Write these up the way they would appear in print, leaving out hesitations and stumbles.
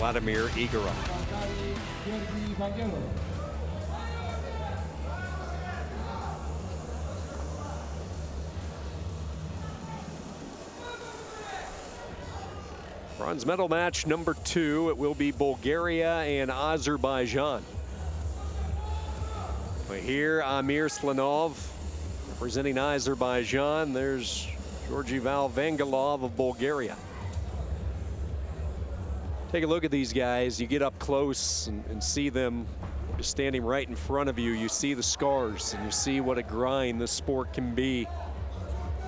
Vladimir Igorov. Bronze medal match number 2. It will be Bulgaria and Azerbaijan. But here, AMIRASLANOV representing Azerbaijan. There's VANGELOV of Bulgaria. Take a look at these guys. You get up close and see them just standing right in front of you. You see the scars and you see what a grind this sport can be.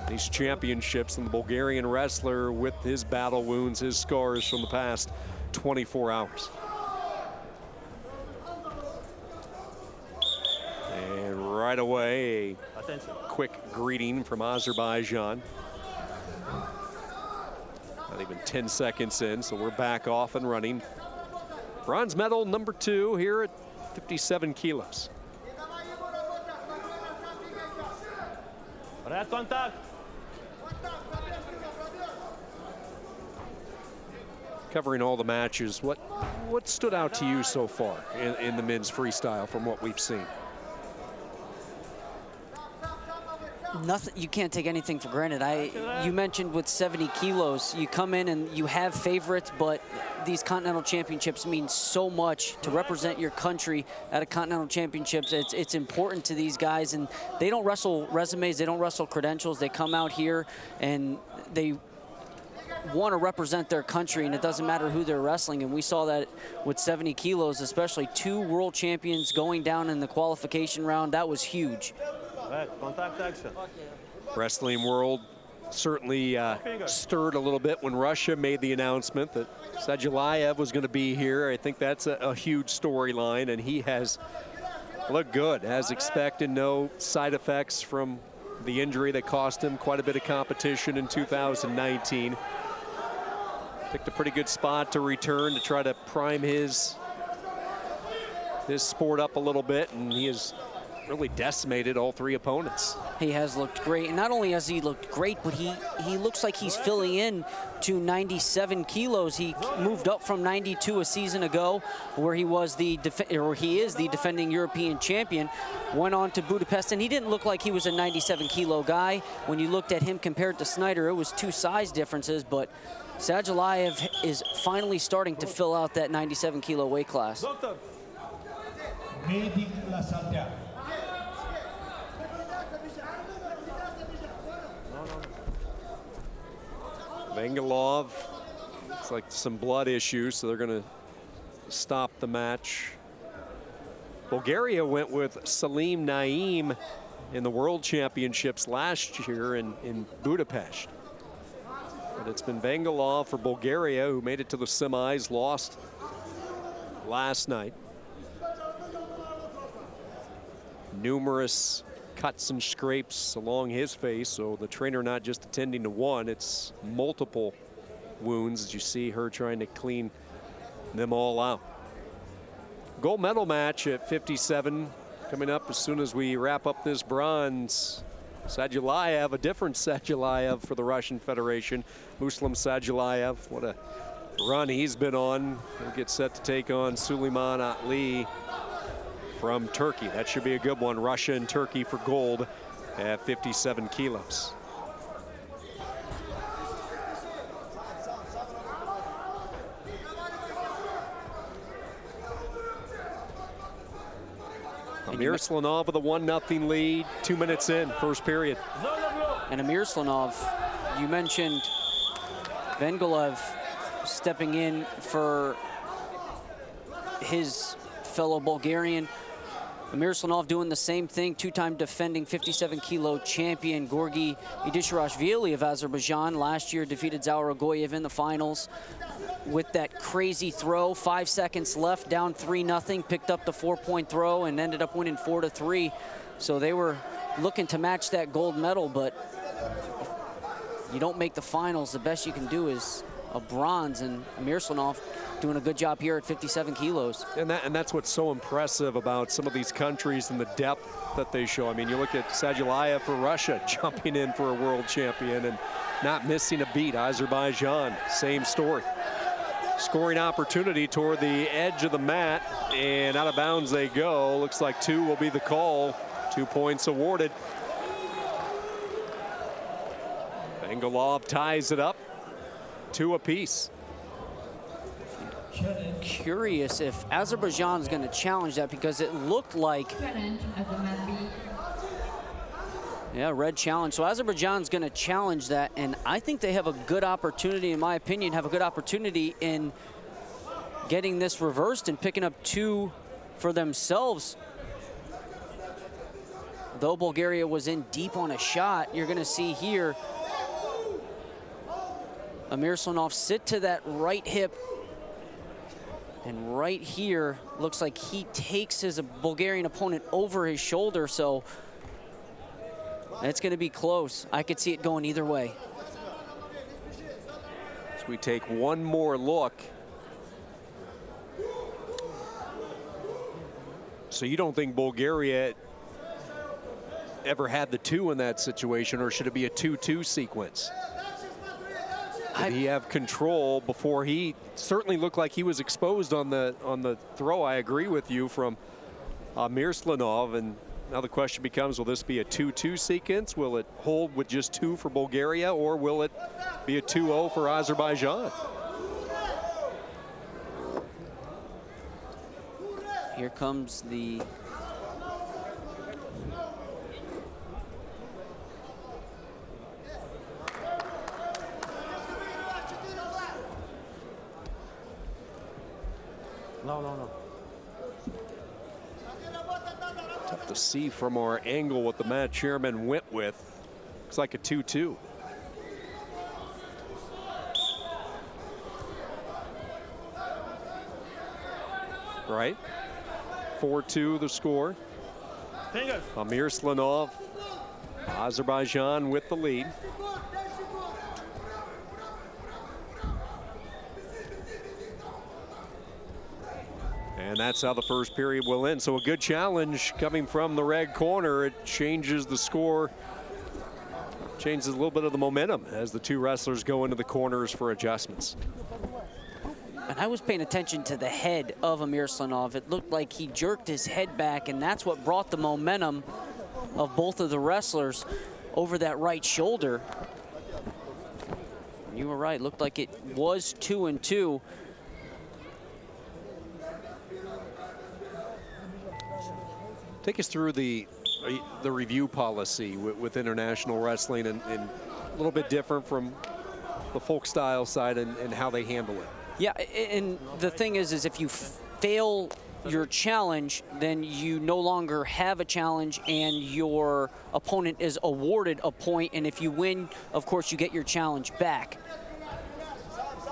These championships, and the Bulgarian wrestler with his battle wounds, his scars from the past 24 hours. And right away, a quick greeting from Azerbaijan. Not even 10 seconds in, so we're back off and running. Bronze medal number 2 here at 57 kilos. Covering all the matches, what stood out to you so far in the men's freestyle from what we've seen? Nothing. You can't take anything for granted. You mentioned with 70 kilos, you come in and you have favorites, but these continental championships mean so much to represent your country at a continental championships. It's important to these guys, and they don't wrestle resumes, they don't wrestle credentials. They come out here and they want to represent their country, and it doesn't matter who they're wrestling. And we saw that with 70 kilos, especially 2 world champions going down in the qualification round. That was huge. Wrestling world certainly stirred a little bit when Russia made the announcement that Sadulayev was going to be here. I think that's a huge storyline, and he has looked good as expected. No side effects from the injury that cost him quite a bit of competition in 2019. Picked a pretty good spot to return to try to prime his sport up a little bit, and he has really decimated all 3 opponents. He has looked great, and not only has he looked great, but he looks like he's filling in to 97 kilos. He moved up from 92 a season ago, where he is the defending European champion. Went on to Budapest, and he didn't look like he was a 97 kilo guy. When you looked at him compared to Snyder, it was 2 size differences, but Sadulayev is finally starting to fill out that 97 kilo weight class. Vangelov, looks like some blood issues, so they're going to stop the match. Bulgaria went with Salim Naim in the World Championships last year in Budapest. But it's been Vangelov for Bulgaria, who made it to the semis, lost last night. Numerous cuts and scrapes along his face, so the trainer not just attending to one, it's multiple wounds, as you see her trying to clean them all out. Gold medal match at 57 coming up as soon as we wrap up this bronze. Sadulayev, a different Sadulayev for the Russian Federation. Muslim Sadulayev, what a run he's been on. He'll get set to take on Suleiman Ali from Turkey. That should be a good one. Russia and Turkey for gold at 57 kilos. AMIRASLANOV with a 1-0 lead, 2 minutes in, first period. And AMIRASLANOV, you mentioned Vangelov stepping in for his fellow Bulgarian. AMIRASLANOV doing the same thing, 2-time defending 57 kilo champion Gorgi Idishirashvili of Azerbaijan. Last year defeated Zauragoyev in the finals with that crazy throw. 5 seconds left, down 3-0, picked up the 4-point throw and ended up winning 4-3. So they were looking to match that gold medal, but you don't make the finals. The best you can do is a bronze, and AMIRASLANOV doing a good job here at 57 kilos. And that's what's so impressive about some of these countries and the depth that they show. I mean, you look at Sadulayev for Russia jumping in for a world champion and not missing a beat. Azerbaijan, same story. scoring opportunity toward the edge of the mat, and out of bounds they go. Looks like 2 will be the call. 2 points awarded. VANGELOV ties it up, 2 apiece. Curious if Azerbaijan's going to challenge that, because it looked like, yeah, red challenge. So Azerbaijan's going to challenge that, and I think they have a good opportunity, in my opinion, have a good opportunity in getting this reversed and picking up 2 for themselves. Though Bulgaria was in deep on a shot, you're going to see here AMIRASLANOV sit to that right hip. And right here, looks like he takes his Bulgarian opponent over his shoulder, so it's going to be close. I could see it going either way. So we take one more look. So you don't think Bulgaria ever had the 2 in that situation, or should it be a 2-2 sequence? Did he have control before? He certainly looked like he was exposed on the throw. I agree with you, from AMIRASLANOV. And now the question becomes, will this be a 2-2 sequence? Will it hold with just 2 for Bulgaria, or will it be a 2-0 for Azerbaijan? Here comes the No. Tough to see from our angle what the mat chairman went with. Looks like a 2-2. Right? 4-2 the score. AMIRASLANOV, Azerbaijan with the lead. And that's how the first period will end. So a good challenge coming from the red corner. It changes the score, changes a little bit of the momentum as the 2 wrestlers go into the corners for adjustments. And I was paying attention to the head of AMIRASLANOV. It looked like he jerked his head back, and that's what brought the momentum of both of the wrestlers over that right shoulder. You were right, looked like it was 2-2. Take us through the review policy with international wrestling, and a little bit different from the folk style side and how they handle it. Yeah, and the thing is if you fail your challenge, then you no longer have a challenge and your opponent is awarded a point, and if you win, of course, you get your challenge back.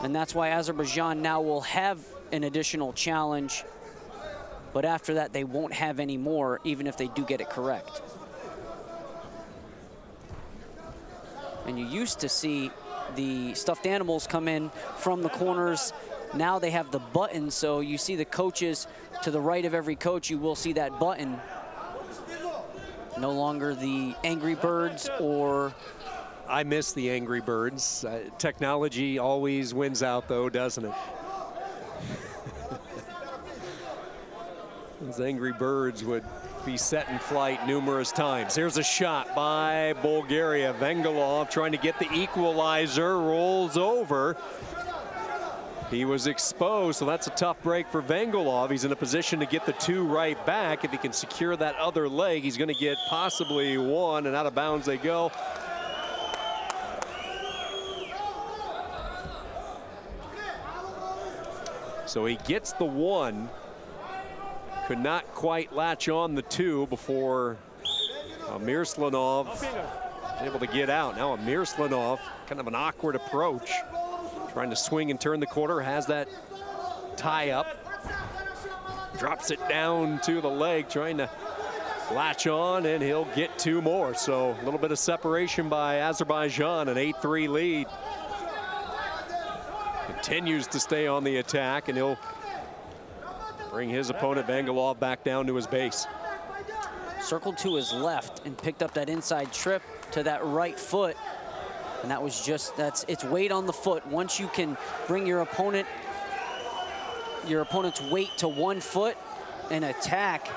And that's why Azerbaijan now will have an additional challenge, but after that they won't have any more, even if they do get it correct. And you used to see the stuffed animals come in from the corners. Now they have the button, so you see the coaches to the right of every coach, you will see that button. No longer the Angry Birds or... I miss the Angry Birds. Technology always wins out, though, doesn't it? Those Angry Birds would be set in flight numerous times. Here's a shot by Bulgaria. VANGELOV trying to get the equalizer, rolls over. He was exposed, so that's a tough break for VANGELOV. He's in a position to get the 2 right back. If he can secure that other leg, he's going to get possibly 1, and out of bounds they go. So he gets the 1. Could not quite latch on the 2 before AMIRASLANOV was able to get out. Now AMIRASLANOV, kind of an awkward approach, trying to swing and turn the corner, has that tie up, drops it down to the leg, trying to latch on, and he'll get 2 more. So a little bit of separation by Azerbaijan, an 8-3 lead. Continues to stay on the attack, and he'll bring his opponent VANGELOV back down to his base. Circled to his left and picked up that inside trip to that right foot. And that was just, it's weight on the foot. Once you can bring your opponent your opponent's weight to 1 foot and attack,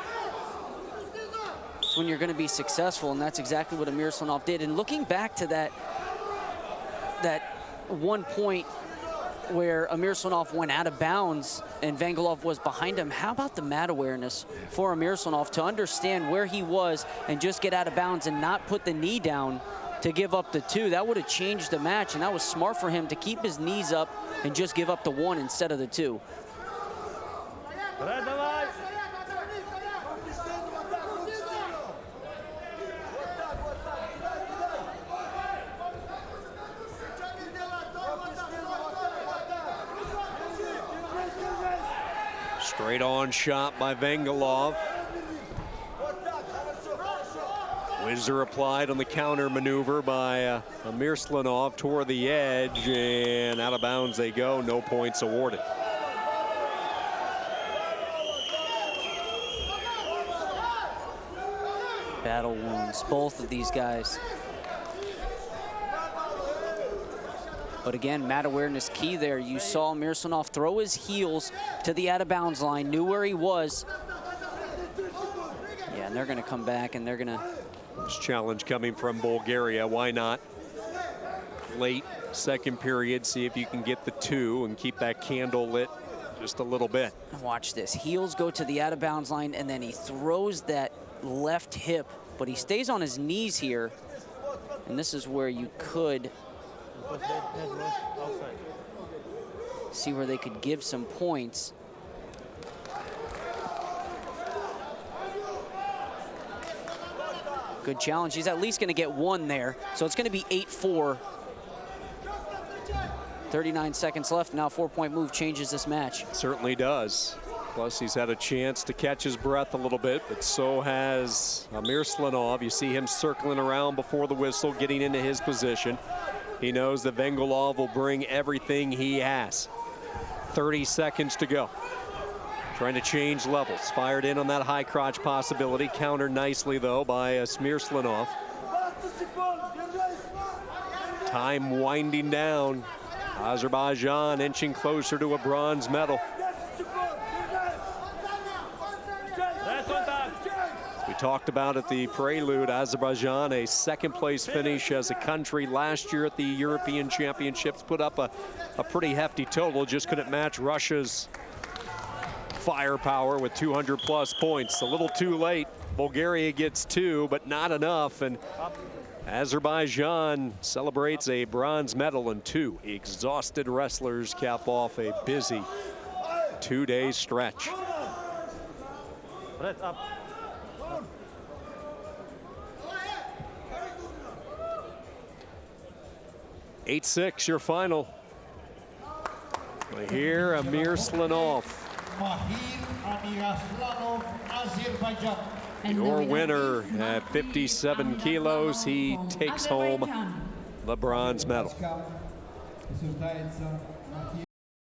it's when you're going to be successful, and that's exactly what AMIRASLANOV did. And looking back to that one point where AMIRASLANOV went out of bounds and VANGELOV was behind him, how about the mat awareness for AMIRASLANOV to understand where he was and just get out of bounds and not put the knee down to give up the 2? That would have changed the match, and that was smart for him to keep his knees up and just give up the 1 instead of the 2. Straight on shot by VANGELOV. Whizzer applied on the counter maneuver by AMIRASLANOV toward the edge, and out of bounds they go. No points awarded. Battle wounds, both of these guys. But again, mat awareness key there. You saw AMIRASLANOV throw his heels to the out of bounds line, knew where he was. Yeah, and they're going to come back and they're going to. This challenge coming from Bulgaria. Why not? Late second period, see if you can get the 2 and keep that candle lit just a little bit. Watch this. Heels go to the out of bounds line, and then he throws that left hip, but he stays on his knees here. And this is where you could see where they could give some points. Good challenge. He's at least going to get 1 there. So it's going to be 8-4. 39 seconds left. Now 4-point move changes this match. Certainly does. Plus, he's had a chance to catch his breath a little bit, but so has AMIRASLANOV. You see him circling around before the whistle, getting into his position. He knows that VANGELOV will bring everything he has. 30 seconds to go. Trying to change levels. Fired in on that high crotch possibility. Countered nicely, though, by AMIRASLANOV. Time winding down. Azerbaijan inching closer to a bronze medal. We talked about at the prelude, Azerbaijan, a second-place finish as a country last year at the European Championships, put up a pretty hefty total, just couldn't match Russia's firepower with 200-plus points. A little too late. Bulgaria gets 2, but not enough, and Azerbaijan celebrates a bronze medal, and 2 exhausted wrestlers cap off a busy 2-day stretch. 8-6, your final. Here, AMIRASLANOV. Your winner at 57 kilos. He takes home the bronze medal.